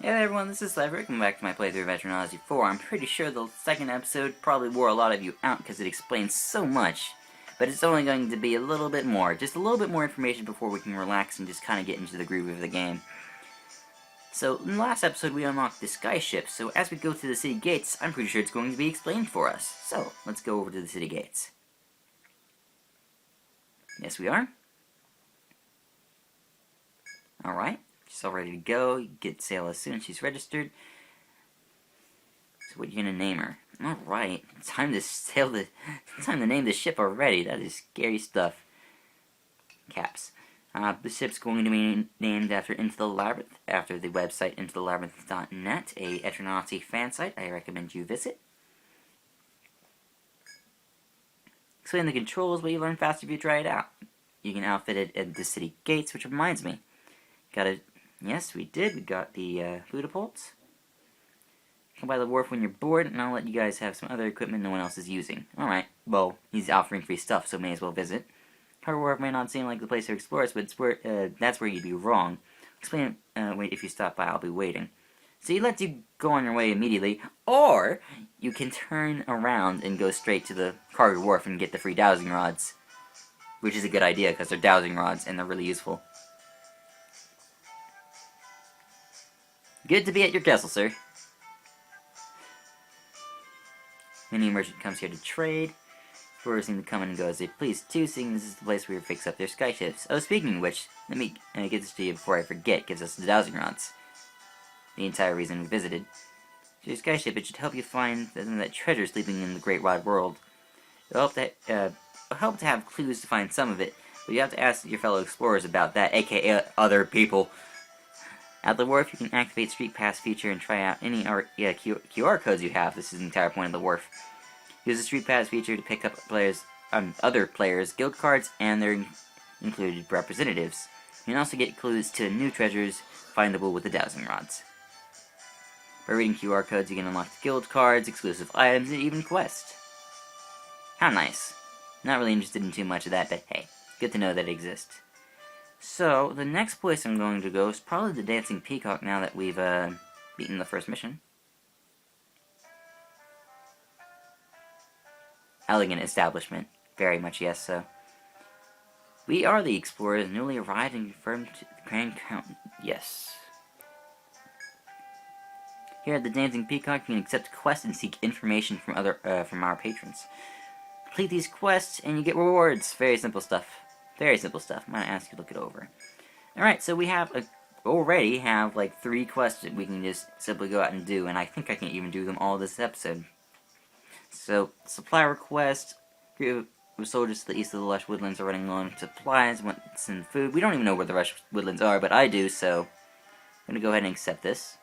Hey there everyone, this is Cyber. Welcome back to my playthrough of Etrian Odyssey 4. I'm pretty sure the second episode probably wore a lot of you out because it explains so much. But it's only going to be a little bit more. Just a little bit more information before we can relax and just kind of get into the groove of the game. So, in the last episode we unlocked the skyship, so as we go to the city gates, I'm pretty sure it's going to be explained for us. So, let's go over to the city gates. Yes, we are. Alright. She's all ready to go. You get sail as soon as she's registered. So what are you gonna name her? Alright, time to name the ship already. That is scary stuff. Caps. The ship's going to be named after Into the Labyrinth, after the website intothe-labyrinth.net, a Etrian Odyssey fan site I recommend you visit. Explain the controls, but you learn faster if you try it out. You can outfit it at the city gates, which reminds me. Yes, we did. We got the Budapults. Come by the wharf when you're bored, and I'll let you guys have some other equipment no one else is using. Alright, well, he's offering free stuff, so may as well visit. Harbor Wharf may not seem like the place to explore, but it's that's where you'd be wrong. Explain wait, if you stop by, I'll be waiting. So he lets you go on your way immediately, or you can turn around and go straight to the cargo wharf and get the free dowsing rods. Which is a good idea, because they're dowsing rods, and they're really useful. Good to be at your castle, sir. Any merchant comes here to trade. Explorers seem to come and go as they please, too, seeing this is the place where we fix up their skyships. Oh, speaking of which, let me get this to you before I forget. Gives us the dowsing rods. The entire reason we visited. So your skyship, it should help you find that treasure sleeping in the great wide world. It'll help to have clues to find some of it, but you have to ask your fellow explorers about that, aka other people. At the wharf, you can activate Street Pass feature and try out any QR codes you have. This is the entire point of the wharf. Use the Street Pass feature to pick up other players' guild cards and their included representatives. You can also get clues to new treasures findable with the dowsing rods. By reading QR codes, you can unlock the guild cards, exclusive items, and even quests. How nice. Not really interested in too much of that, but hey, good to know that it exists. So, the next place I'm going to go is probably the Dancing Peacock now that we've beaten the first mission. Elegant establishment. Very much yes, so. We are the explorers, newly arrived and confirmed to the Grand Count. Yes. Here at the Dancing Peacock, you can accept quests and seek information from our patrons. Complete these quests and you get rewards. Very simple stuff. Very simple stuff. I'm going to ask you to look it over. Alright, so we already have like 3 quests that we can just simply go out and do, and I think I can even do them all this episode. So, supply request. Group of soldiers to the east of the lush woodlands are running low on supplies, want some food. We don't even know where the lush woodlands are, but I do, so I'm going to go ahead and accept this.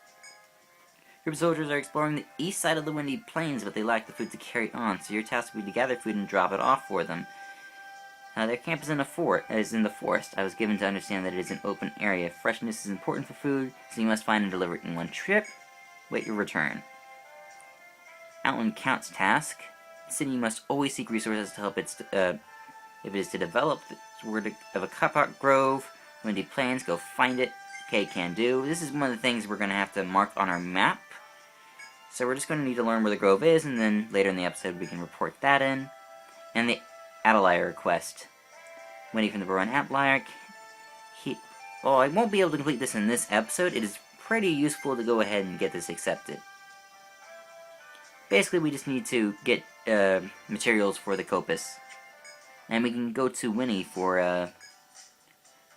Group of soldiers are exploring the east side of the windy plains, but they lack the food to carry on, so your task will be to gather food and drop it off for them. Their camp is in the forest. I was given to understand that it is an open area. Freshness is important for food, so you must find and deliver it in one trip. Wait your return. Outland Count's task. The city must always seek resources to help if it is to develop the word of a kapok grove, windy plains, go find it. Okay, can do. This is one of the things we're going to have to mark on our map. So we're just going to need to learn where the grove is, and then later in the episode we can report that in. And the Adelier quest. Waiting from the Baron Adelier. I won't be able to complete this in this episode. It is pretty useful to go ahead and get this accepted. Basically, we just need to get materials for the Copus. And we can go to Winnie for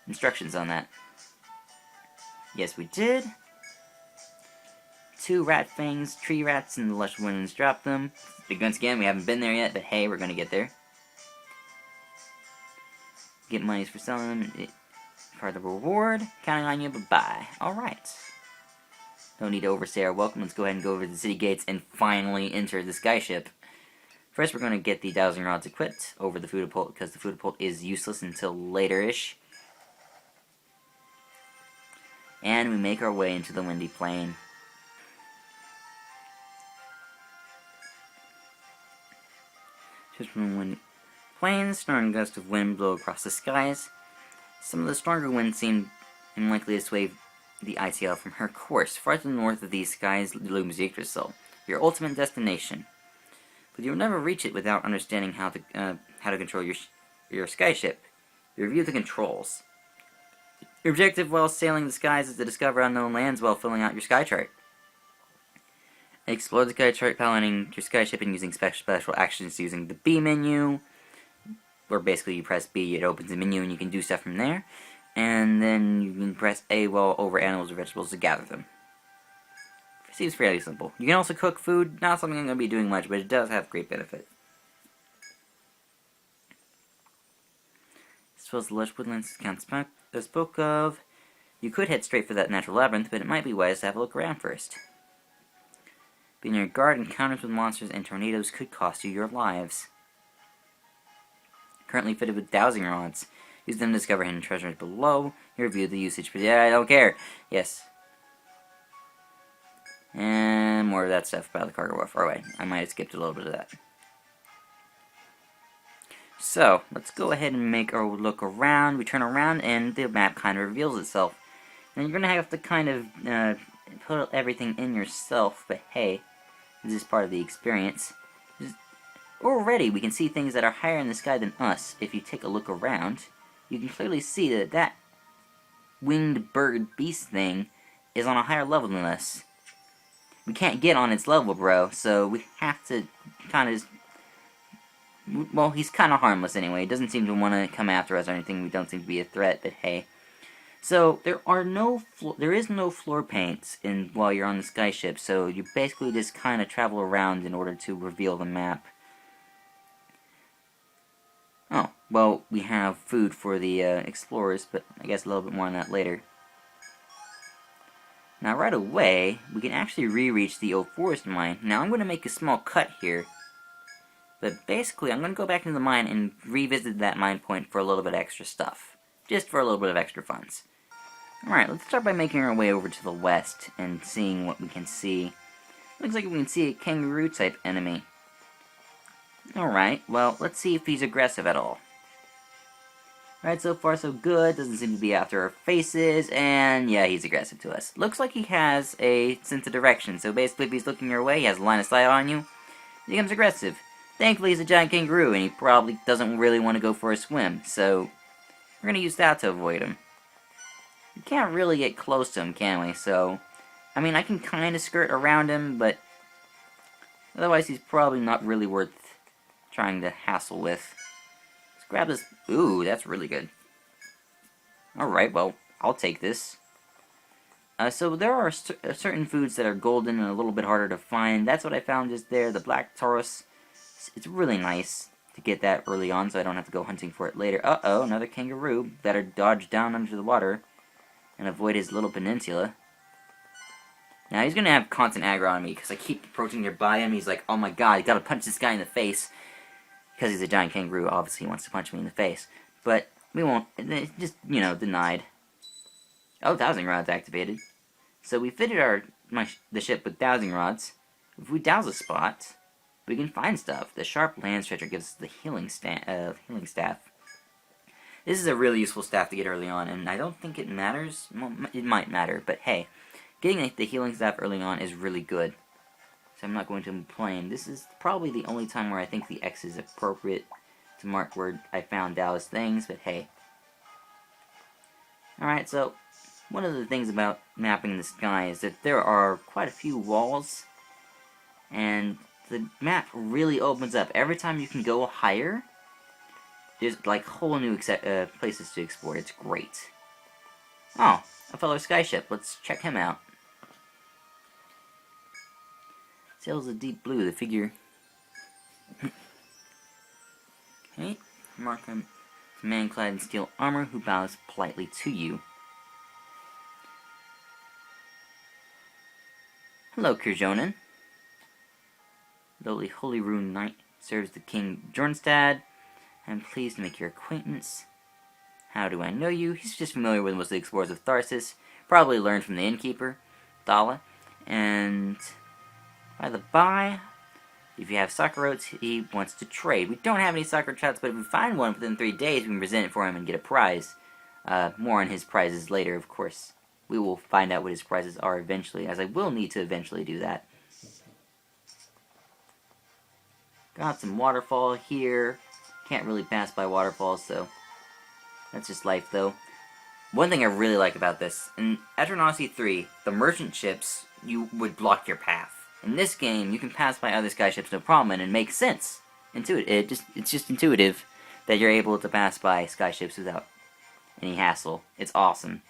instructions on that. Yes, we did. 2 rat fangs, tree rats, and the lush woodlands dropped them. Once again, we haven't been there yet, but hey, we're gonna get there. Get monies for selling them. Part of the reward. Counting on you, bye-bye. Alright. Don't need to overstay our welcome. Let's go ahead and go over to the city gates and finally enter the skyship. First, we're going to get the dowsing rods equipped over the Budapult, because the Budapult is useless until later-ish. And we make our way into the windy plain. Just from the windy plains, snoring gusts of wind blow across the skies. Some of the stronger winds seem unlikely to sway the ICL from her course. Far to the north of these skies looms Yggdrasil, your ultimate destination. But you'll never reach it without understanding how to control your skyship. You review the controls. Your objective while sailing the skies is to discover unknown lands while filling out your sky chart. Explore the sky chart piloting your skyship and using special actions using the B menu, where basically you press B, it opens the menu and you can do stuff from there. And then you can press A while over animals or vegetables to gather them. Seems fairly simple. You can also cook food, not something I'm going to be doing much, but it does have great benefit. As well as the lush woodlands Count spoke of. You could head straight for that natural labyrinth, but it might be wise to have a look around first. Being on your guard, encounters with monsters and tornadoes could cost you your lives. Currently fitted with dowsing rods. Use them to discover hidden treasures below. You review the usage, but yeah, I don't care. Yes. And more of that stuff about the cargo wharf. Alright, I might have skipped a little bit of that. So, let's go ahead and make our look around. We turn around and the map kind of reveals itself. And you're going to have to kind of put everything in yourself, but hey, this is part of the experience. Already, we can see things that are higher in the sky than us. If you take a look around, you can clearly see that that winged bird beast thing is on a higher level than us. We can't get on its level, bro, so we have to kind of... Well, he's kind of harmless anyway. He doesn't seem to want to come after us or anything. We don't seem to be a threat, but hey. So, there is no floor paints while you're on the skyship, so you basically just kind of travel around in order to reveal the map. Oh, well, we have food for the explorers, but I guess a little bit more on that later. Now, right away, we can actually re-reach the old forest mine. Now, I'm going to make a small cut here. But basically, I'm going to go back into the mine and revisit that mine point for a little bit of extra stuff. Just for a little bit of extra funds. Alright, let's start by making our way over to the west and seeing what we can see. Looks like we can see a kangaroo-type enemy. Alright, well, let's see if he's aggressive at all. Alright, so far so good. Doesn't seem to be after our faces, and yeah, he's aggressive to us. Looks like he has a sense of direction, so basically if he's looking your way, he has a line of sight on you, he becomes aggressive. Thankfully, he's a giant kangaroo, and he probably doesn't really want to go for a swim, so we're going to use that to avoid him. We can't really get close to him, can we? So, I mean, I can kind of skirt around him, but otherwise he's probably not really worth trying to hassle with. Let's grab this. Ooh, that's really good. Alright, well, I'll take this. So there are certain foods that are golden and a little bit harder to find. That's what I found just there, the black taurus. It's really nice to get that early on so I don't have to go hunting for it later. Uh-oh, another kangaroo. Better dodge down under the water and avoid his little peninsula. Now, he's going to have constant aggro on me because I keep approaching nearby him. He's like, oh my god, I gotta punch this guy in the face. Because he's a giant kangaroo, obviously he wants to punch me in the face. But we won't. It's just, you know, denied. Oh, dowsing rod's activated. So we fitted the ship with dowsing rods. If we douse a spot, we can find stuff. The sharp land stretcher gives us the healing staff. This is a really useful staff to get early on, and I don't think it matters. Well, it might matter, but hey, getting the healing staff early on is really good. So I'm not going to complain. This is probably the only time where I think the X is appropriate to mark where I found Dallas things, but hey. Alright, so one of the things about mapping the sky is that there are quite a few walls, and the map really opens up. Every time you can go higher, there's like whole new places to explore. It's great. Oh, a fellow skyship. Let's check him out. Sails a deep blue, the figure. Okay, mark him. It's a man clad in steel armor who bows politely to you. Hello, Kirjonen. Lowly Holy Rune Knight serves the King Jornstad. I'm pleased to make your acquaintance. How do I know you? He's just familiar with most of the explorers of Tharsis. Probably learned from the innkeeper, Thala. And by the by, if you have soccer oats, he wants to trade. We don't have any soccer trots, but if we find one within 3 days, we can present it for him and get a prize. More on his prizes later, of course. we will find out what his prices are eventually, as I will need to eventually do that. Got some waterfall here. Can't really pass by waterfalls, so that's just life, though. One thing I really like about this, in Etrian Odyssey 3, the merchant ships, you would block your path. In this game, you can pass by other sky ships no problem, and it makes sense. It's just intuitive that you're able to pass by sky ships without any hassle. It's awesome.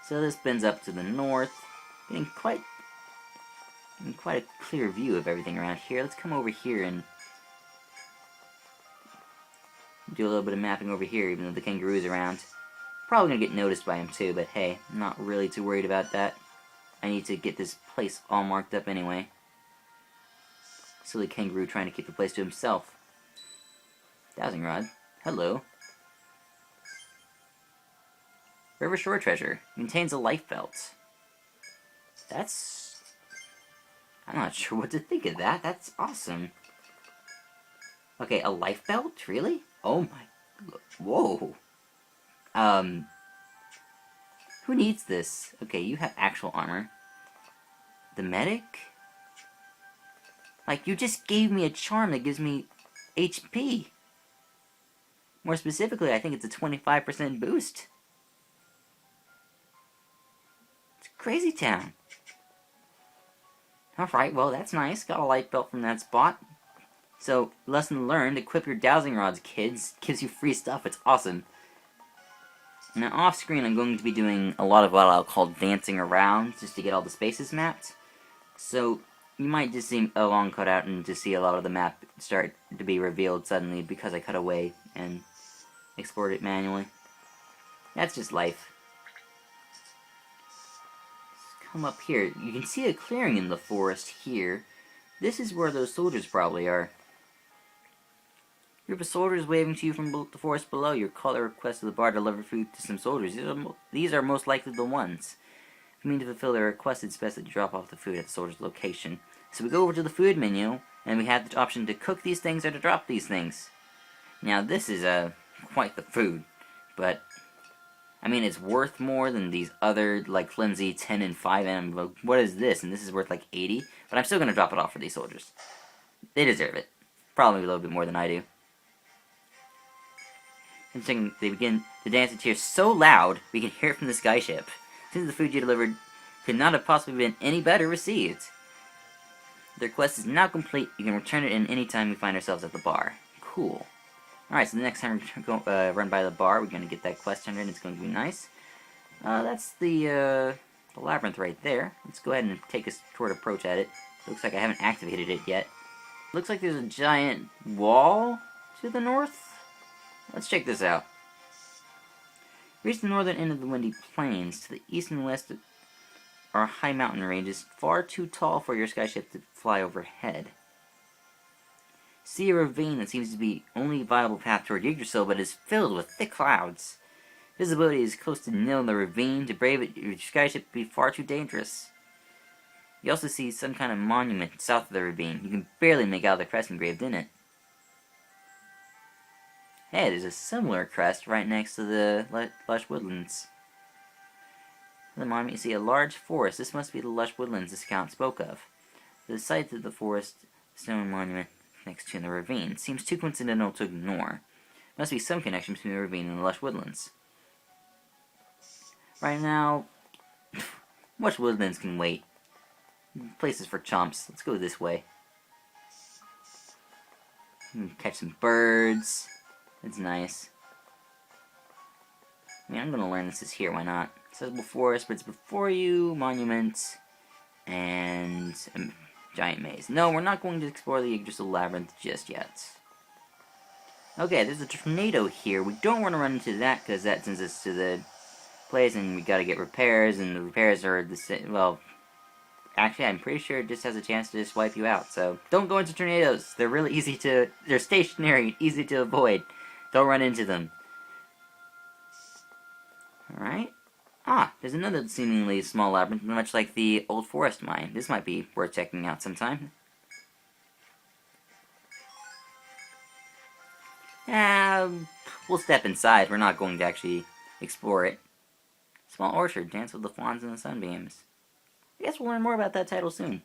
So this spins up to the north, getting quite a clear view of everything around here. Let's come over here and do a little bit of mapping over here, even though the kangaroo's around. Probably gonna get noticed by him too, but hey, I'm not really too worried about that. I need to get this place all marked up anyway. Silly kangaroo trying to keep the place to himself. Dowsing rod. Hello. River Shore Treasure. Contains a life belt. That's... I'm not sure what to think of that. That's awesome. Okay, a life belt? Really? Oh my... Whoa. Who needs this? Okay, you have actual armor. The medic? Like, you just gave me a charm that gives me HP. More specifically, I think it's a 25% boost. It's crazy town. Alright, well, that's nice. Got a light belt from that spot. So, lesson learned, equip your dowsing rods, kids. Gives you free stuff, it's awesome. Now, off screen, I'm going to be doing a lot of what I'll call dancing around, just to get all the spaces mapped. So, you might just see a long cutout and just see a lot of the map start to be revealed suddenly because I cut away and explored it manually. That's just life. Let's come up here. You can see a clearing in the forest here. This is where those soldiers probably are. Group of soldiers waving to you from the forest below. Your caller requested the bar to deliver food to some soldiers. These are most likely the ones. If you mean to fulfill their request, it's best that you drop off the food at the soldier's location. So we go over to the food menu, and we have the option to cook these things or to drop these things. Now this is quite the food, but I mean it's worth more than these other like flimsy 10 and 5 and I'm like, what is this? And this is worth like 80, but I'm still gonna drop it off for these soldiers. They deserve it. Probably a little bit more than I do. And they begin to dance into here so loud we can hear it from the skyship. Since the food you delivered could not have possibly been any better received. The request is now complete. You can return it in any time we find ourselves at the bar. Cool. Alright, so the next time we run by the bar, we're going to get that quest turned in. It's going to be nice. That's the labyrinth right there. Let's go ahead and take a short approach at it. Looks like I haven't activated it yet. Looks like there's a giant wall to the north. Let's check this out. Reach the northern end of the Windy Plains. To the east and west are high mountain ranges, far too tall for your skyship to fly overhead. See a ravine that seems to be only viable path toward Yggdrasil, but is filled with thick clouds. Visibility is close to nil in the ravine. To brave it, your skyship would be far too dangerous. You also see some kind of monument south of the ravine. You can barely make out the crest engraved in it. Hey, there's a similar crest right next to the lush woodlands. In the monument you see a large forest. This must be the lush woodlands this account spoke of. The site of the forest stone monument next to the ravine seems too coincidental to ignore. Must be some connection between the ravine and the lush woodlands. Right now, lush woodlands can wait. Places for chomps. Let's go this way. Catch some birds. It's nice. I mean, I'm gonna learn this is here, why not? It says before us, but it's before you, monument, and a giant maze. No, we're not going to explore the Yggdrasil labyrinth just yet. Okay, there's a tornado here. We don't want to run into that, because that sends us to the place, and we gotta get repairs, and the repairs are the same, well, actually, I'm pretty sure it just has a chance to just wipe you out, so don't go into tornadoes. They're really easy to, they're stationary, easy to avoid. Don't run into them. Alright. Ah, there's another seemingly small labyrinth, much like the old forest mine. This might be worth checking out sometime. We'll step inside. We're not going to actually explore it. Small orchard, dance with the fawns and the sunbeams. I guess we'll learn more about that title soon.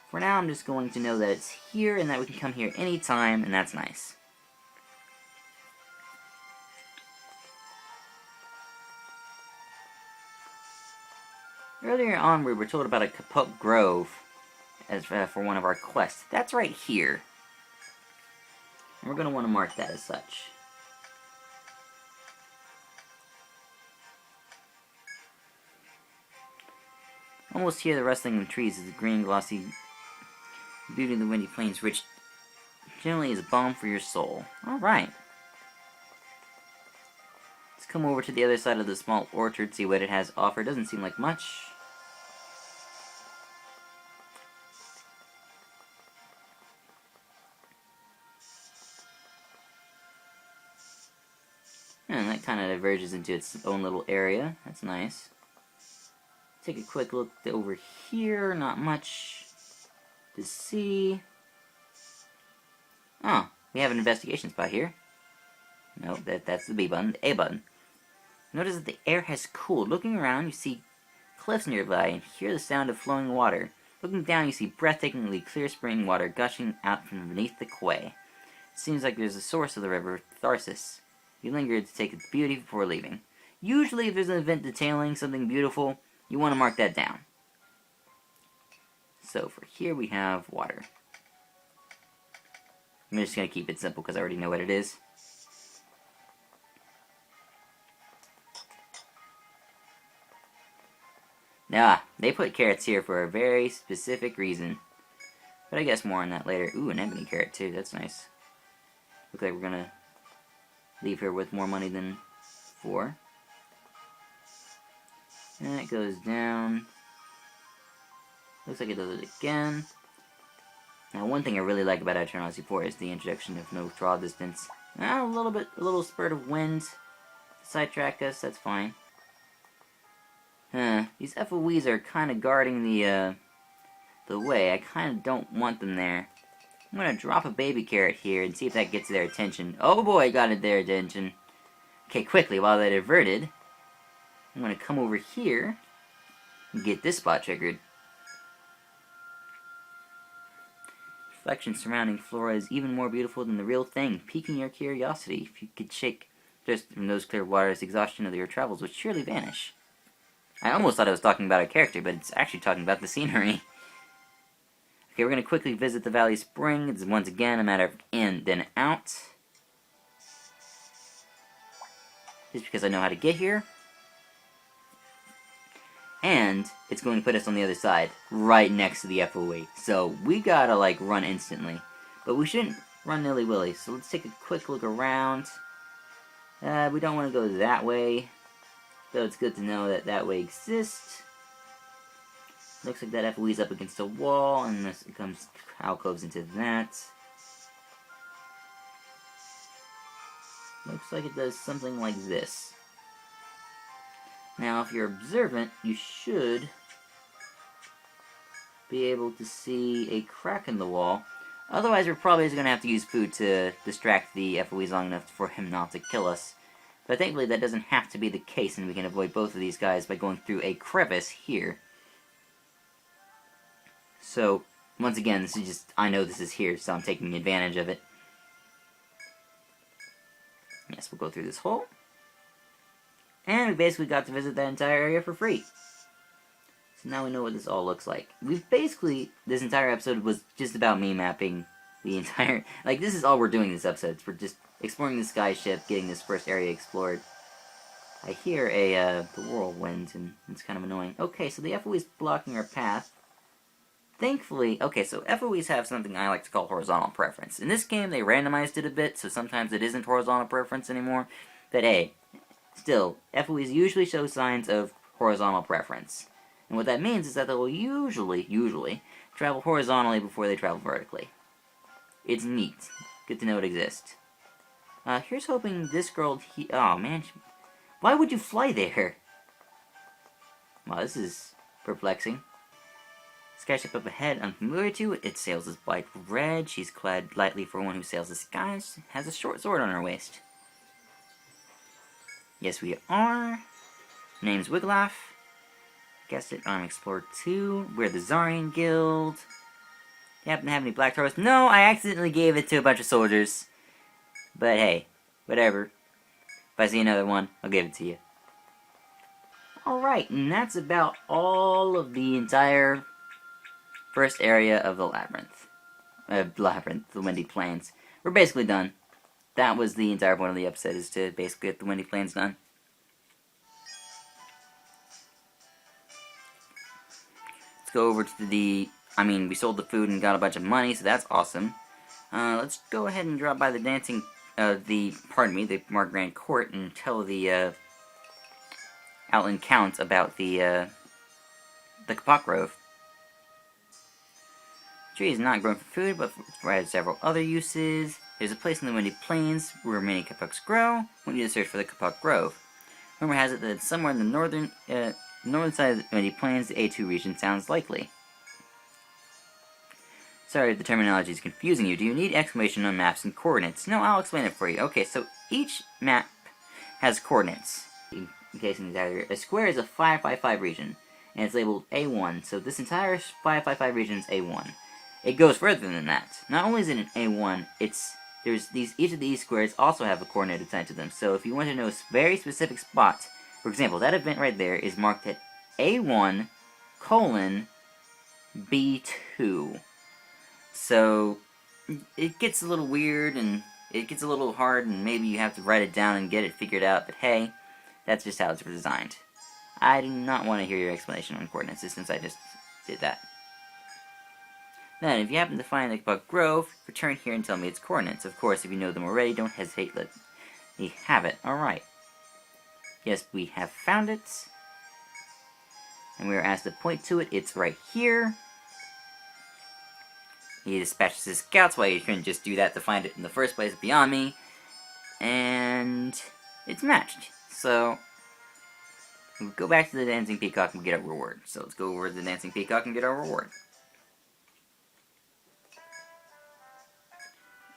For now, I'm just going to know that it's here and that we can come here anytime, and that's nice. Earlier on, we were told about a kapok grove as for one of our quests. That's right here. And we're going to want to mark that as such. Almost here, the rustling of trees is the green, glossy beauty of the windy plains, which generally is a balm for your soul. Alright. Let's come over to the other side of the small orchard, see what it has to offer. Doesn't seem like much. And that kind of diverges into its own little area. That's nice. Take a quick look over here. Not much to see. Oh, we have an investigation spot here. No, that's the B button, the A button. Notice that the air has cooled. Looking around, you see cliffs nearby and hear the sound of flowing water. Looking down, you see breathtakingly clear spring water gushing out from beneath the quay. It seems like there's a source of the river, Tharsis. You linger to take its beauty before leaving. Usually, if there's an event detailing something beautiful, you want to mark that down. So, for here we have water. I'm just going to keep it simple because I already know what it is. Nah, they put carrots here for a very specific reason. But I guess more on that later. Ooh, an ebony carrot too, that's nice. Looks like we're going to leave here with more money than 4. And it goes down. Looks like it does it again. Now, one thing I really like about Etrian Odyssey 4 is the introduction of no draw distance. A little spurt of wind to sidetrack us, that's fine. These FOEs are kind of guarding the way. I kind of don't want them there. I'm going to drop a baby carrot here and see if that gets their attention. Oh boy, got it their attention. Okay, quickly, while they're diverted, I'm going to come over here and get this spot triggered. Reflection surrounding flora is even more beautiful than the real thing, piquing your curiosity. If you could shake just from those clear waters, the exhaustion of your travels would surely vanish. I almost thought I was talking about a character, but it's actually talking about the scenery. Okay, we're going to quickly visit the Valley Spring. It's once again a matter of in, then out. Just because I know how to get here. And it's going to put us on the other side, right next to the FOE. So we gotta, like, run instantly. But we shouldn't run nilly-willy. So let's take a quick look around. We don't want to go that way. Though it's good to know that that way exists. Looks like that FOE's up against a wall, and this comes alcoves into that. Looks like it does something like this. Now, if you're observant, you should be able to see a crack in the wall. Otherwise, we're probably just going to have to use food to distract the FOEs long enough for him not to kill us. But thankfully, that doesn't have to be the case, and we can avoid both of these guys by going through a crevice here. So, once again, this is just, I know this is here, so I'm taking advantage of it. Yes, we'll go through this hole. And we basically got to visit that entire area for free. So now we know what this all looks like. We've basically, this entire episode was just about me mapping the entire, like, this is all we're doing in this episode. We're just exploring the skyship, getting this first area explored. I hear the whirlwind, and it's kind of annoying. Okay, so the FOE is blocking our path. Thankfully, okay, so FOEs have something I like to call horizontal preference. In this game, they randomized it a bit, so sometimes it isn't horizontal preference anymore. But hey, still, FOEs usually show signs of horizontal preference. And what that means is that they will usually, travel horizontally before they travel vertically. It's neat. Good to know it exists. Here's hoping this girl, oh man, why would you fly there? Well, this is perplexing. Skyship up ahead, unfamiliar to it. Its sails is bright red. She's clad lightly for one who sails the skies. Has a short sword on her waist. Yes, we are. Name's Wiglaf. Guessed it on Explorer 2. We're the Zarian Guild. You happen to have any black tourists? No, I accidentally gave it to a bunch of soldiers. But hey, whatever. If I see another one, I'll give it to you. Alright, and that's about all of the entire first area of the labyrinth. The Windy Plains. We're basically done. That was the entire point of the episode, is to basically get the Windy Plains done. Let's go over to the... we sold the food and got a bunch of money, so that's awesome. Let's go ahead and drop by the the Margrand Court and tell the, Outland Count about the kapok grove. The tree is not grown for food, but provides several other uses. There's a place in the Windy Plains where many kapoks grow. We need to search for the kapok grove. Rumor has it that it's somewhere in the northern side of the Windy Plains. The A2 region sounds likely. Sorry if the terminology is confusing you. Do you need explanation on maps and coordinates? No, I'll explain it for you. Okay, so each map has coordinates. In case it's either a square is a 5x5 region, and it's labeled A1, so this entire 5x5 region is A1. It goes further than that. Not only is it an A1, each of these squares also have a coordinate assigned to them. So if you want to know a very specific spot, for example, that event right there is marked at A1 colon B2. So it gets a little weird and it gets a little hard, and maybe you have to write it down and get it figured out, but hey, that's just how it's designed. I do not want to hear your explanation on coordinates since I just did that. Then, if you happen to find the kapok grove, return here and tell me its coordinates. Of course, if you know them already, don't hesitate, let me have it. Alright. Yes, we have found it. And we are asked to point to it. It's right here. He dispatches his scouts. Well, you couldn't just do that to find it in the first place, beyond me. And it's matched. So, we'll go back to the Dancing Peacock and get our reward. So let's go over to the Dancing Peacock and get our reward.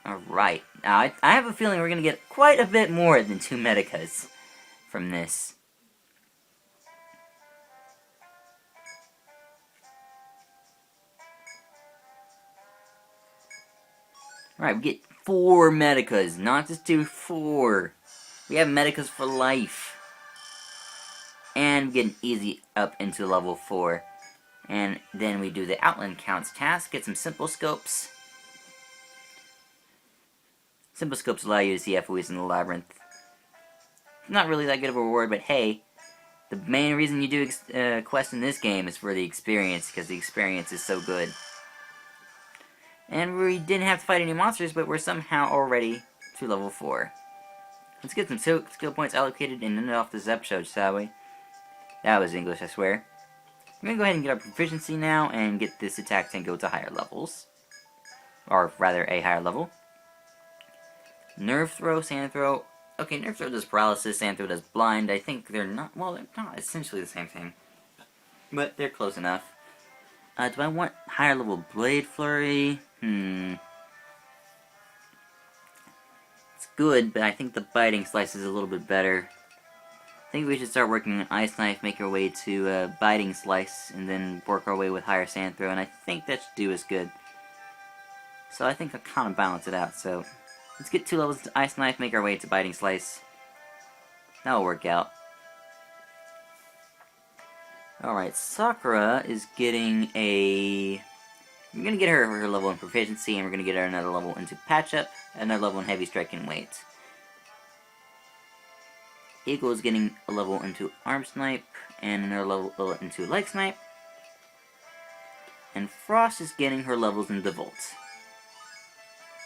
Alright, now I have a feeling we're going to get quite a bit more than 2 medicas from this. Alright, we get 4 medicas, not just 2, 4. We have medicas for life. And we get an easy up into level 4. And then we do the Outland Counts task, get some simple scopes. Simple scopes allow you to see FOEs in the labyrinth. Not really that good of a reward, but hey, the main reason you do quests in this game is for the experience, because the experience is so good. And we didn't have to fight any monsters, but we're somehow already to level 4. Let's get some skill points allocated and end off this episode, shall we? That was English, I swear. I'm gonna go ahead and get our proficiency now and get this attack tank go to higher levels. Or rather, a higher level. Nerve throw, sand throw. Okay, nerve throw does paralysis, sand throw does blind. I think they're not essentially the same thing. But they're close enough. Do I want higher level blade flurry? It's good, but I think the biting slice is a little bit better. I think we should start working on ice knife, make our way to biting slice, and then work our way with higher sand throw, and I think that should do us good. So I think I'll kind of balance it out, so let's get 2 levels to ice knife, make our way to biting slice. That'll work out. Alright, Sakura is getting a... We're gonna get her level in proficiency, and we're gonna get her another level into patch up, another level in heavy strike and weight. Eagle is getting a level into arm snipe, and another level into leg snipe. And Frost is getting her levels in Devolt.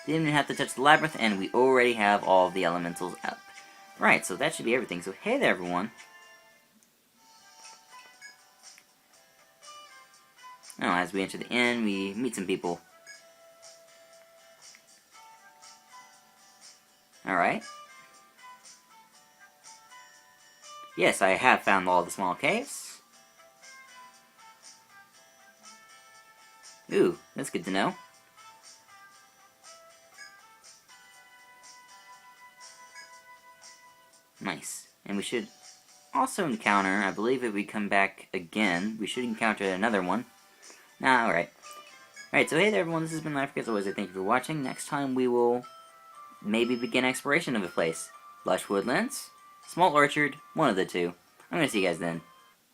Didn't even have to touch the labyrinth, and we already have all of the elementals up. Right, so that should be everything. So hey there, everyone. Now, as we enter the inn, we meet some people. Alright. Yes, I have found all the small caves. Ooh, that's good to know. Nice. And we should also encounter, I believe if we come back again, we should encounter another one. Nah, alright. Alright, so hey there everyone, this has been Life. As always, I thank you for watching. Next time we will maybe begin exploration of a place. Lush woodlands, small orchard, one of the two. I'm gonna see you guys then.